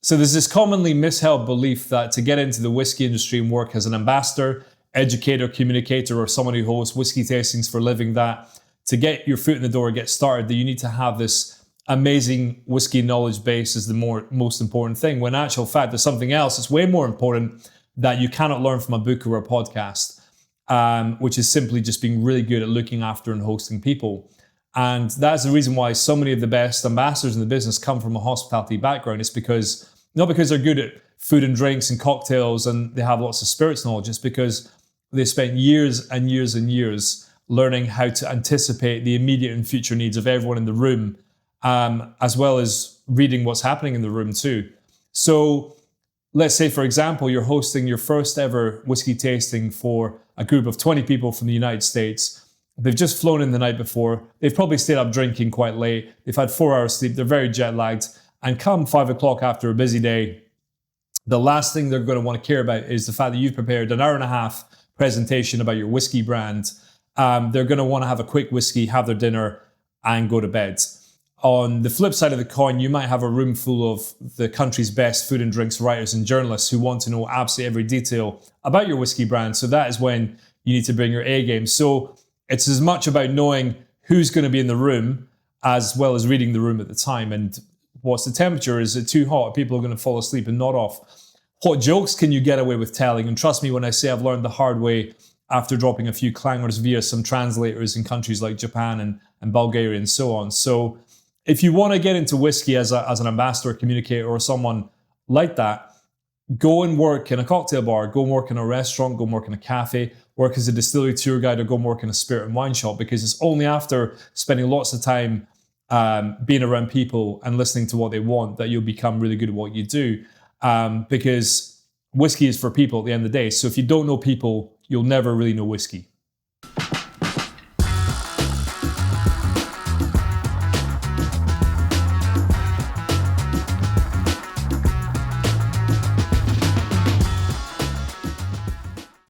So there's this commonly misheld belief that to get into the whiskey industry and work as an ambassador, educator, communicator, or someone who hosts whiskey tastings for a living, that to get your foot in the door and get started, that you need to have this amazing whiskey knowledge base is the most important thing. When in actual fact, there's something else that's way more important that you cannot learn from a book or a podcast, which is simply just being really good at looking after and hosting people. And that's the reason why so many of the best ambassadors in the business come from a hospitality background. It's because, not because they're good at food and drinks and cocktails and they have lots of spirits knowledge, it's because they spent years and years and years learning how to anticipate the immediate and future needs of everyone in the room, as well as reading what's happening in the room too. So let's say, for example, you're hosting your first ever whiskey tasting for a group of 20 people from the United States. They've just flown in the night before. They've probably stayed up drinking quite late. They've had 4 hours sleep. They're very jet lagged. And come 5 o'clock after a busy day, the last thing they're going to want to care about is the fact that you've prepared an hour and a half presentation about your whiskey brand. They're going to want to have a quick whiskey, have their dinner, and go to bed. On the flip side of the coin, you might have a room full of the country's best food and drinks writers and journalists who want to know absolutely every detail about your whiskey brand. So that is when you need to bring your A game. So it's as much about knowing who's going to be in the room as well as reading the room at the time. And what's the temperature? Is it too hot? People are going to fall asleep and nod off. What jokes can you get away with telling? And trust me when I say I've learned the hard way after dropping a few clangers via some translators in countries like Japan and Bulgaria and so on. So if you want to get into whiskey as an ambassador, communicator, or someone like that, go and work in a cocktail bar, go and work in a restaurant, go and work in a cafe, work as a distillery tour guide, or go and work in a spirit and wine shop, because it's only after spending lots of time being around people and listening to what they want that you'll become really good at what you do. Because whiskey is for people at the end of the day. So if you don't know people, you'll never really know whiskey.